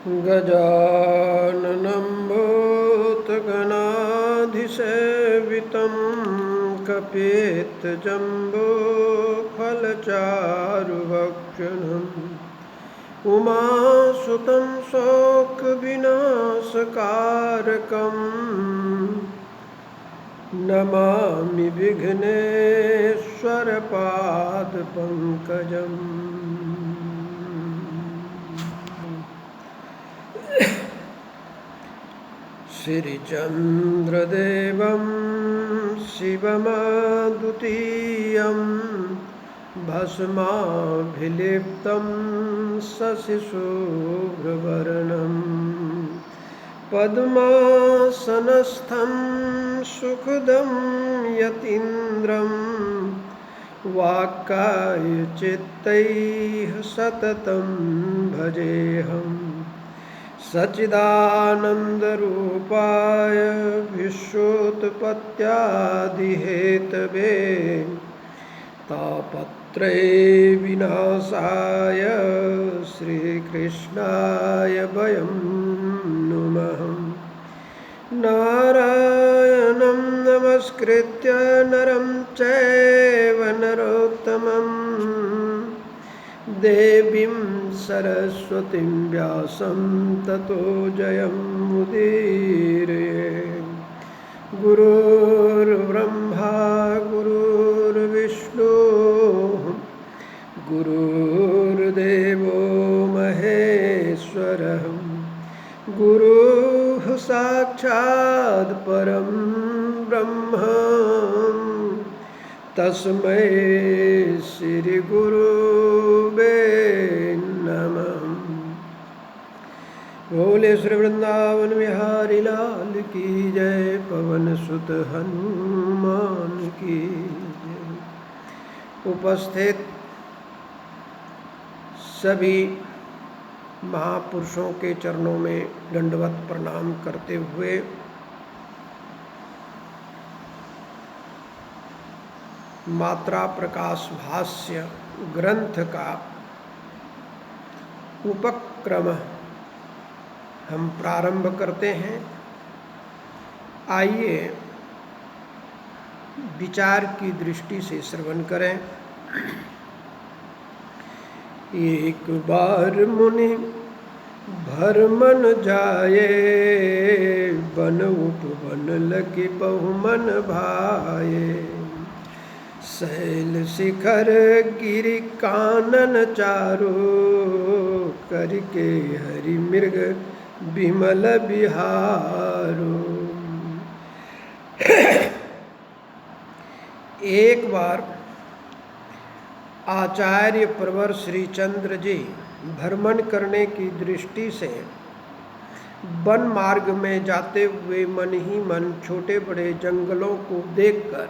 गजाननं भूतगणाधिसेवितं कपित्थजम्बोफलचारुभक्षणम् उमासुतं शोकविनाशकारकं नमामि विघ्नेश्वरपादपङ्कजम्। श्रीचन्द्रदेवं शिवमद्वितीयं भस्माभिलिप्तं शशिशुभ्रवर्णं पद्मासनस्थं सुखदं यतीन्द्रं वाक्कायचित्तैः सततं भजेऽहम्। सच्चिदानन्दरूपाय विश्वोत्पत्त्यादिहेतवे तापत्रय विनाशाय श्रीकृष्णाय वयं नुमः। नारायणं नमस्कृत्य नरं चैव नरोत्तमं देवीं सरस्वतीं व्यासं ततो जयमुदीरयेत्। गुरुर्ब्रह्मा गुरुर्विष्णु गुरुर्देवो महेश्वरः गुरुः साक्षात् परं ब्रह्म तस्मै श्री गुरुवे नमः। बोले श्री वृंदावन बिहारी लाल की जय, पवन सुत हनुमान की जय। उपस्थित सभी महापुरुषों के चरणों में दंडवत प्रणाम करते हुए मात्रा प्रकाश भाष्य ग्रंथ का उपक्रम हम प्रारंभ करते हैं। आइए विचार की दृष्टि से श्रवण करें। एक बार मुनि भरमन जाए, बन उपवन लगे बहुमन भाए। शैल शिखर गिरि कानन चारो, करके हरि मृग विमल बिहारो। एक बार आचार्य प्रवर श्री चंद्र जी भ्रमण करने की दृष्टि से वन मार्ग में जाते हुए मन ही मन छोटे बड़े जंगलों को देखकर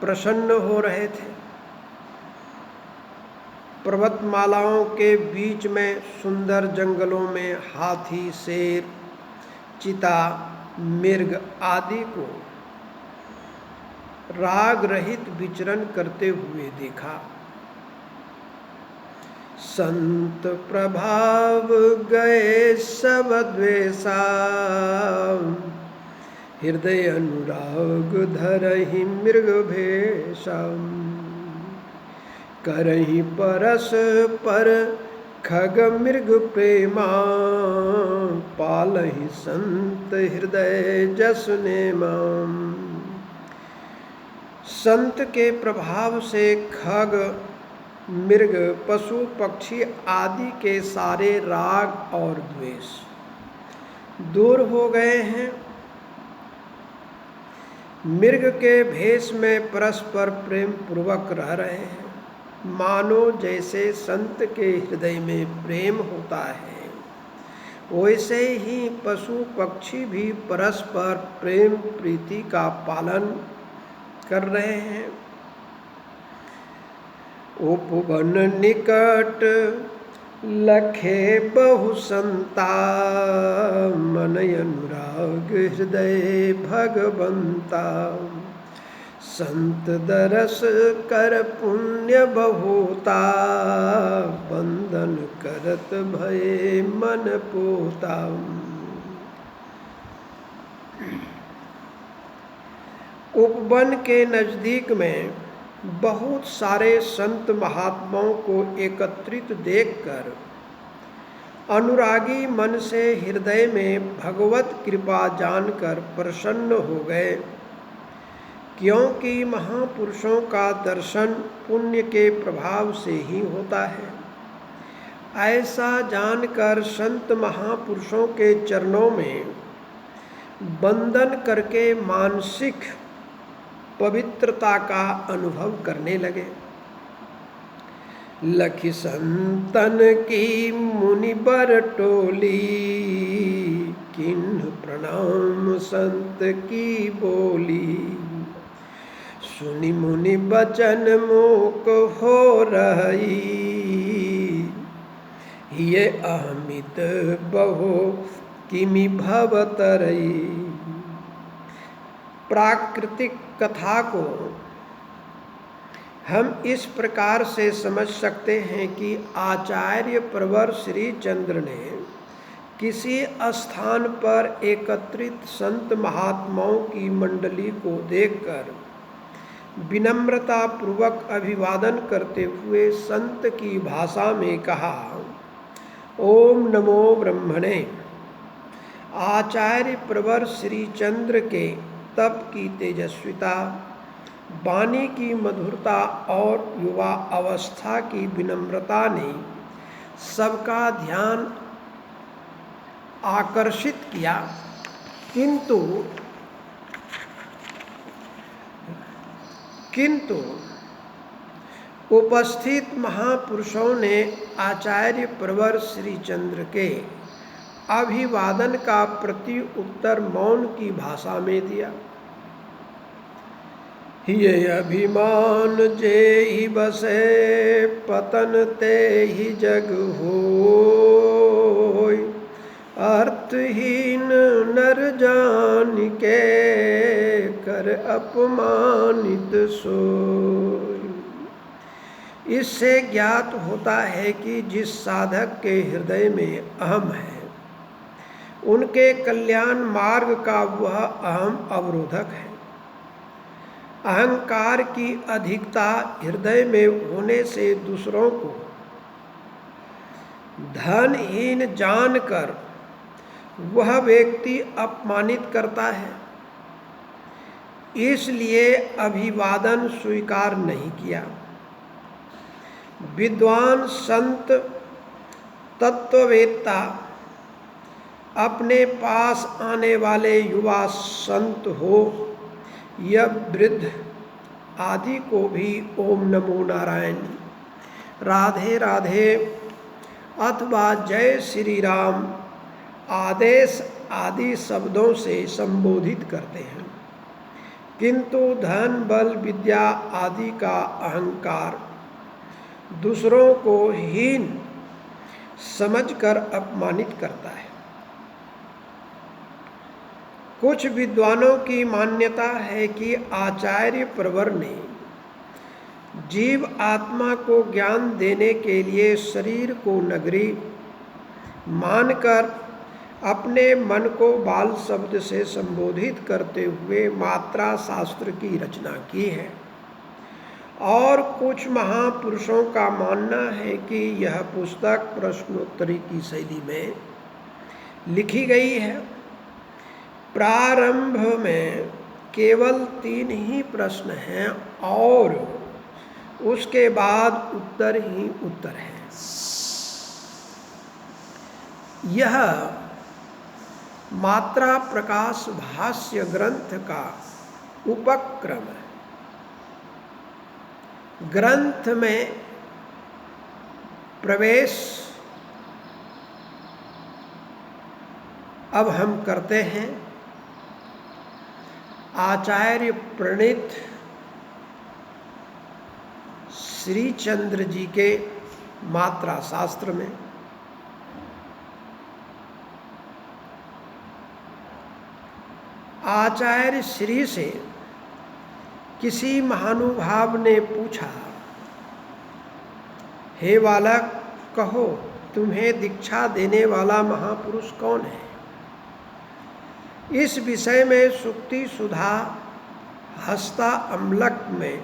प्रसन्न हो रहे थे। पर्वतमालाओं के बीच में सुंदर जंगलों में हाथी, शेर, चीता, मृग आदि को राग रहित विचरण करते हुए देखा। संत प्रभाव गए सब द्वेषा, हृदय अनुराग धरहि मृग भेषा। करहि परस पर खग मृग प्रेमा, पालहि संत हृदय जस नेमा। संत के प्रभाव से खग, मृग, पशु पक्षी आदि के सारे राग और द्वेष दूर हो गए हैं। मृग के भेष में परस्पर प्रेम पूर्वक रह रहे हैं, मानो जैसे संत के हृदय में प्रेम होता है, वैसे ही पशु पक्षी भी परस्पर प्रेम प्रीति का पालन कर रहे हैं। उपवन निकट लखे बहु संता, मन अनुराग हृदय भगवंता। संत दरस कर पुण्य बहुता, बंधन कर भरत भये मन पोता। उपवन के नजदीक में बहुत सारे संत महात्माओं को एकत्रित देखकर अनुरागी मन से हृदय में भगवत कृपा जानकर प्रसन्न हो गए, क्योंकि महापुरुषों का दर्शन पुण्य के प्रभाव से ही होता है। ऐसा जानकर संत महापुरुषों के चरणों में वंदन करके मानसिक पवित्रता का अनुभव करने लगे। लखी संतन की मुनि बर टोली, किन्ह प्रणाम संत की बोली। सुनि मुनि बचन मोक हो रही, ये अमित बहो किमि भव तरई। प्राकृतिक कथा को हम इस प्रकार से समझ सकते हैं कि आचार्य प्रवर श्री चंद्र ने किसी स्थान पर एकत्रित संत महात्माओं की मंडली को देखकर विनम्रता पूर्वक अभिवादन करते हुए संत की भाषा में कहा, ओम नमो ब्रह्मणे। आचार्य प्रवर श्री चंद्र के तप की तेजस्विता, वाणी की मधुरता और युवा अवस्था की विनम्रता ने सबका ध्यान आकर्षित किया, किंतु उपस्थित महापुरुषों ने आचार्य प्रवर श्री चंद्र के अभिवादन का प्रति उत्तर मौन की भाषा में दिया। ये अभिमान जे ही बसे, पतन ते ही जग होय। अर्थहीन नर जान के, कर अपमानित सोय। इससे ज्ञात होता है कि जिस साधक के हृदय में अहम है, उनके कल्याण मार्ग का वह अहम अवरोधक है। अहंकार की अधिकता हृदय में होने से दूसरों को धनहीन जानकर वह व्यक्ति अपमानित करता है, इसलिए अभिवादन स्वीकार नहीं किया। विद्वान संत तत्ववेत्ता अपने पास आने वाले युवा संत हो या वृद्ध आदि को भी ओम नमो नारायण, राधे राधे अथवा जय श्री राम आदेश आदि शब्दों से संबोधित करते हैं, किंतु धन बल विद्या आदि का अहंकार दूसरों को हीन समझकर अपमानित करता है। कुछ विद्वानों की मान्यता है कि आचार्य प्रवर ने जीव आत्मा को ज्ञान देने के लिए शरीर को नगरी मानकर अपने मन को बाल शब्द से संबोधित करते हुए मात्रा शास्त्र की रचना की है। और कुछ महापुरुषों का मानना है कि यह पुस्तक प्रश्नोत्तरी की शैली में लिखी गई है। प्रारंभ में केवल 3 ही प्रश्न हैं और उसके बाद उत्तर ही उत्तर है। यह मात्रा प्रकाश भाष्य ग्रंथ का उपक्रम है। ग्रंथ में प्रवेश अब हम करते हैं आचार्य प्रणीत श्री चंद्र जी के मात्रा शास्त्र में। आचार्य श्री से किसी महानुभाव ने पूछा, हे बालक, कहो तुम्हें दीक्षा देने वाला महापुरुष कौन है? इस विषय में सुक्ति सुधा हस्ता अम्लक में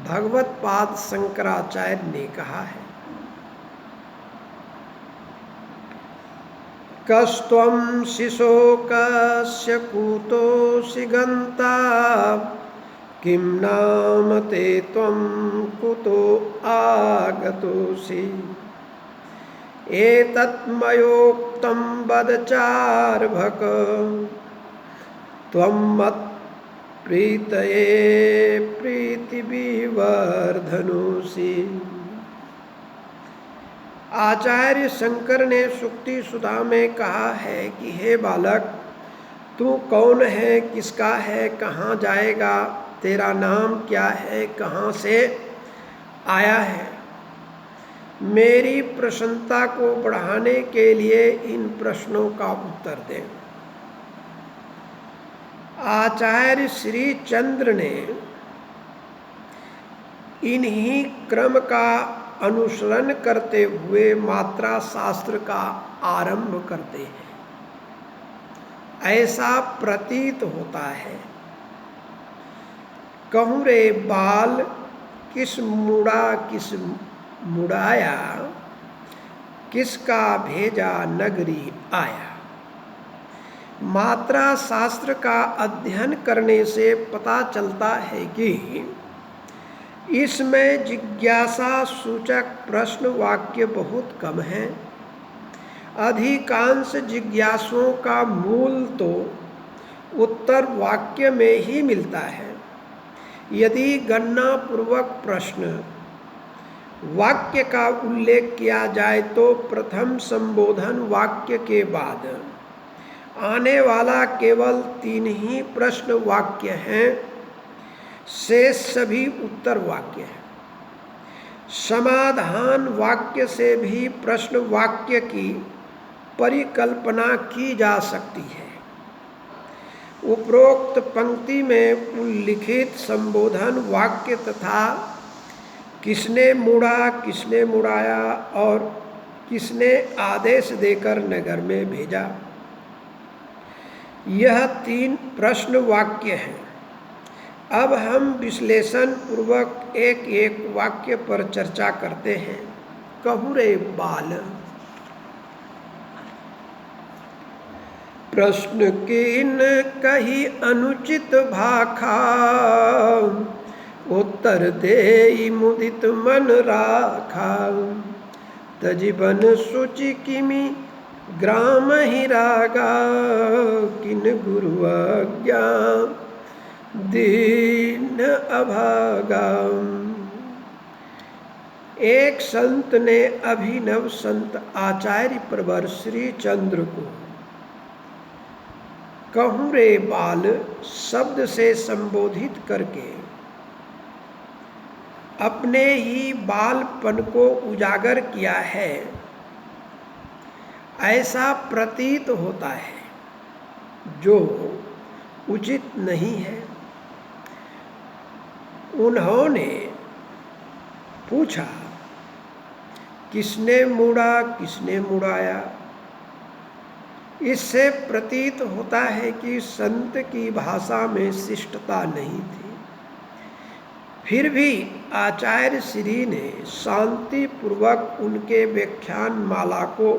भगवत्पाद शंकराचार्य ने कहा है, कस्त्वं शिशोकस्य कुतोऽसि गन्ता किं नाम ते त्वं कुतो आगतोऽसि एतत् मयोक्तं वद चार्भक त्वं मत्प्रीतये प्रीतिविवर्धनोऽसि। आचार्य शंकर ने सुक्ति सुधा में कहा है कि हे बालक, तू कौन है, किसका है, कहाँ जाएगा, तेरा नाम क्या है, कहाँ से आया है। मेरी प्रसन्नता को बढ़ाने के लिए इन प्रश्नों का उत्तर दें। आचार्य श्री चंद्र ने इन्हीं क्रम का अनुसरण करते हुए मात्रा शास्त्र का आरंभ करते हैं। ऐसा प्रतीत होता है, कहूँ रे बाल किस मुड़ा किस मुड़ाया, किसका भेजा नगरी आया। मात्रा शास्त्र का अध्ययन करने से पता चलता है कि इसमें जिज्ञासा सूचक प्रश्न वाक्य बहुत कम है। अधिकांश जिज्ञासुओं का मूल तो उत्तर वाक्य में ही मिलता है। यदि गणना पूर्वक प्रश्न वाक्य का उल्लेख किया जाए तो प्रथम संबोधन वाक्य के बाद आने वाला केवल 3 ही प्रश्न वाक्य हैं, शेष सभी उत्तर वाक्य हैं। समाधान वाक्य से भी प्रश्न वाक्य की परिकल्पना की जा सकती है। उपरोक्त पंक्ति में उल्लिखित संबोधन वाक्य तथा किसने मुड़ा, किसने मुड़ाया और किसने आदेश देकर नगर में भेजा, यह 3 प्रश्न वाक्य हैं। अब हम विश्लेषण पूर्वक एक एक वाक्य पर चर्चा करते हैं। कहूँ रे बाल, प्रश्न किन कही अनुचित भाखा, उत्तर देई मुदित मन राखा। तजीवन सुचि किमि ग्राम ही रागा, किन गुरु आज्ञा दीन अभागा। एक संत ने अभिनव संत आचार्य प्रवर श्री चंद्र को कहूँ रे बाल शब्द से संबोधित करके अपने ही बालपन को उजागर किया है, ऐसा प्रतीत होता है, जो उचित नहीं है। उन्होंने पूछा, किसने मुड़ा, किसने मुड़ाया। इससे प्रतीत होता है कि संत की भाषा में शिष्टता नहीं थी। फिर भी आचार्य श्री ने शांति पूर्वक उनके व्याख्यान माला को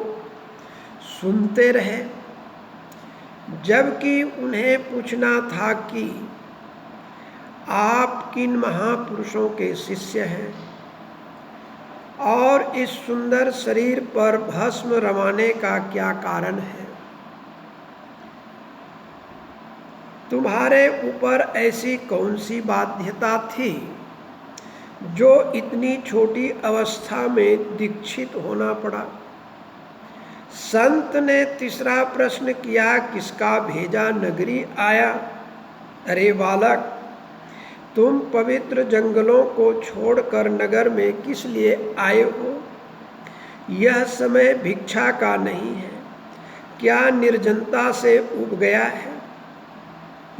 सुनते रहे, जबकि उन्हें पूछना था कि आप किन महापुरुषों के शिष्य हैं और इस सुंदर शरीर पर भस्म रमाने का क्या कारण है। तुम्हारे ऊपर ऐसी कौन सी बाध्यता थी जो इतनी छोटी अवस्था में दीक्षित होना पड़ा। संत ने तीसरा प्रश्न किया, किसका भेजा नगरी आया। अरे बालक, तुम पवित्र जंगलों को छोड़कर नगर में किस लिए आए हो। यह समय भिक्षा का नहीं है, क्या निर्जनता से उब गया है,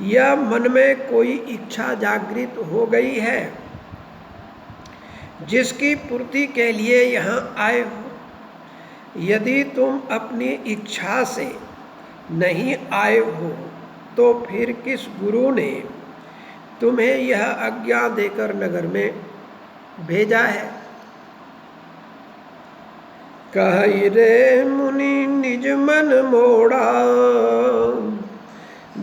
या मन में कोई इच्छा जागृत हो गई है जिसकी पूर्ति के लिए यहाँ आए हो। यदि तुम अपनी इच्छा से नहीं आए हो तो फिर किस गुरु ने तुम्हें यह आज्ञा देकर नगर में भेजा है? कहि रे मुनि निज मन मोड़ा,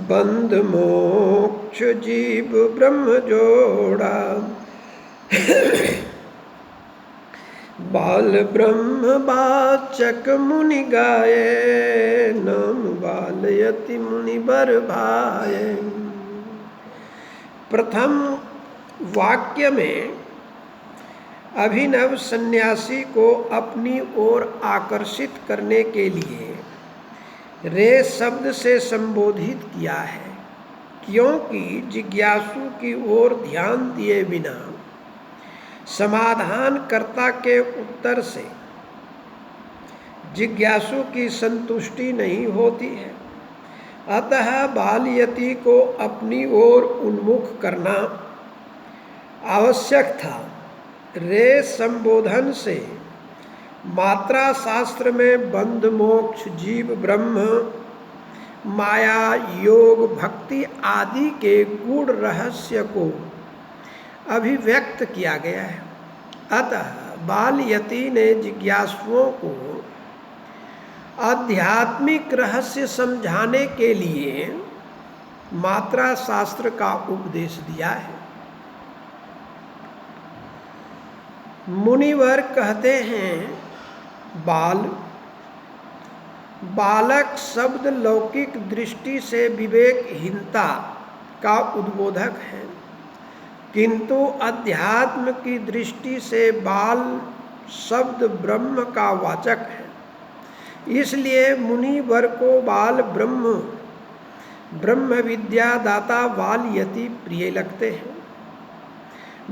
बंध मोक्ष जीव ब्रह्म जोड़ा। बाल ब्रह्म वाचक मुनि गाये, नाम बाल यति मुनि बर भाये। प्रथम वाक्य में अभिनव सन्यासी को अपनी ओर आकर्षित करने के लिए रे शब्द से संबोधित किया है, क्योंकि जिज्ञासु की ओर ध्यान दिए बिना समाधानकर्ता के उत्तर से जिज्ञासु की संतुष्टि नहीं होती है। अतः बालयति को अपनी ओर उन्मुख करना आवश्यक था। रे संबोधन से मात्रा शास्त्र में बंध मोक्ष जीव ब्रह्म माया योग भक्ति आदि के गूढ़ रहस्य को अभिव्यक्त किया गया है। अतः बालयति ने जिज्ञासुओं को आध्यात्मिक रहस्य समझाने के लिए मात्रा शास्त्र का उपदेश दिया है। मुनिवर कहते हैं, बालक शब्द लौकिक दृष्टि से विवेकहीनता का उद्बोधक है, किंतु अध्यात्म की दृष्टि से बाल शब्द ब्रह्म का वाचक है। इसलिए मुनिवर को बाल ब्रह्म विद्या दाता बालयति प्रिय लगते हैं।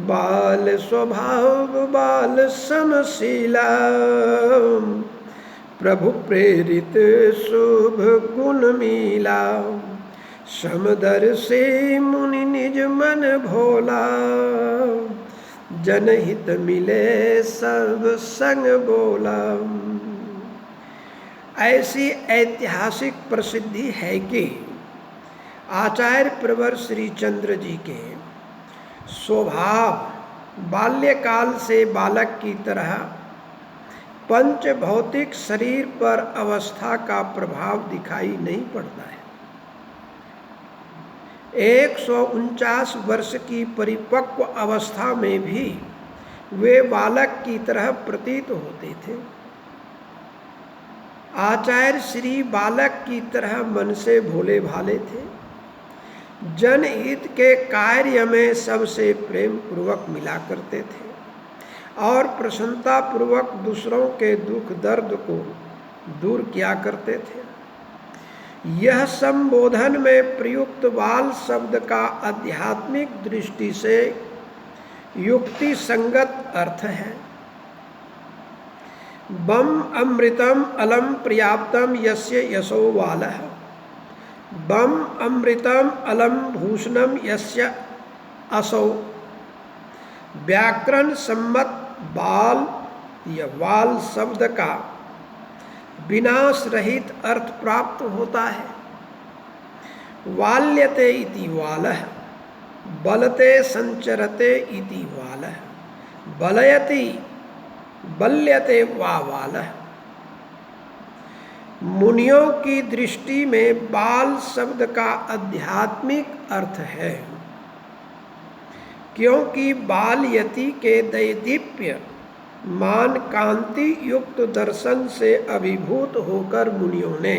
बाल स्वभाव बाल समशीला, प्रभु प्रेरित शुभ गुण मीला। समदर्शी मुनि निज मन भोला, जनहित मिले सब संग बोला। ऐसी ऐतिहासिक प्रसिद्धि है कि आचार्य प्रवर श्री चंद्र जी के स्वभाव बाल्यकाल से बालक की तरह पंच भौतिक शरीर पर अवस्था का प्रभाव दिखाई नहीं पड़ता है। 149 वर्ष की परिपक्व अवस्था में भी वे बालक की तरह प्रतीत होते थे। आचार्य श्री बालक की तरह मन से भोले भाले थे। जनहित के कार्य में सबसे प्रेम पूर्वक मिला करते थे और प्रसन्नता पूर्वक दूसरों के दुख दर्द को दूर किया करते थे। यह संबोधन में प्रयुक्त बाल शब्द का आध्यात्मिक दृष्टि से युक्ति संगत अर्थ है। बम अमृतम अलम पर्याप्तम यस्य यशो बालः, बम अमृतम अलम भूषणम यस्य असौ। व्याकरण सम्मत बाल या वाल शब्द का विनाश रहित अर्थ प्राप्त होता है। वाल्यते इति वालः, बलते संचरते इति वालः, बलयति बल्यते वा वालः। मुनियों की दृष्टि में बाल शब्द का आध्यात्मिक अर्थ है, क्योंकि बालयति के दैदीप्य मान कांति युक्त दर्शन से अभिभूत होकर मुनियों ने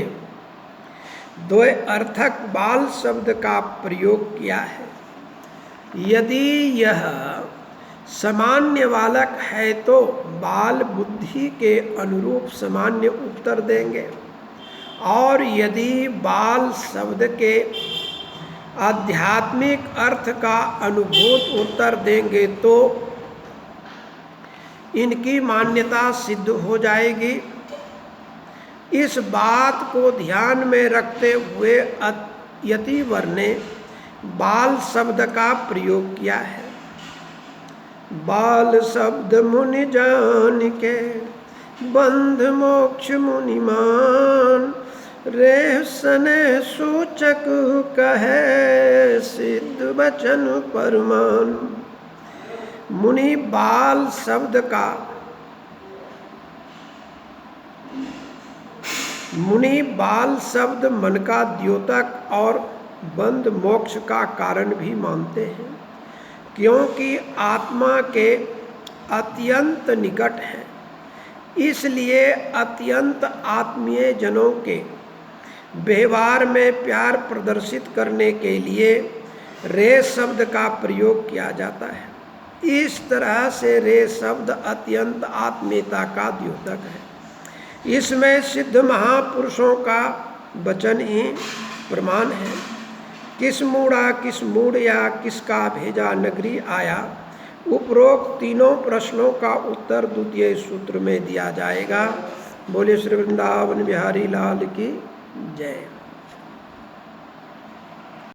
द्वयर्थक बाल शब्द का प्रयोग किया है। यदि यह सामान्य बालक है तो बाल बुद्धि के अनुरूप सामान्य उत्तर देंगे, और यदि बाल शब्द के आध्यात्मिक अर्थ का अनुभूत उत्तर देंगे तो इनकी मान्यता सिद्ध हो जाएगी। इस बात को ध्यान में रखते हुए यतिवर ने बाल शब्द का प्रयोग किया है। बाल शब्द मुनि जान के, बंध मोक्ष मुनिमान, रेह सने सूचक कहे, सिद्ध वचन परमान। मुनि बाल शब्द का मुनि बाल शब्द मन का द्योतक और बंध मोक्ष का कारण भी मानते हैं, क्योंकि आत्मा के अत्यंत निकट है। इसलिए अत्यंत आत्मीय जनों के व्यवहार में प्यार प्रदर्शित करने के लिए रे शब्द का प्रयोग किया जाता है। इस तरह से रे शब्द अत्यंत आत्मीयता का द्योतक है। इसमें सिद्ध महापुरुषों का वचन ही प्रमाण है। किस मूढ़ा किस मूढ़ या किसका भेजा नगरी आया, उपरोक्त तीनों प्रश्नों का उत्तर द्वितीय सूत्र में दिया जाएगा। बोले श्री वृंदावन बिहारी लाल की जय।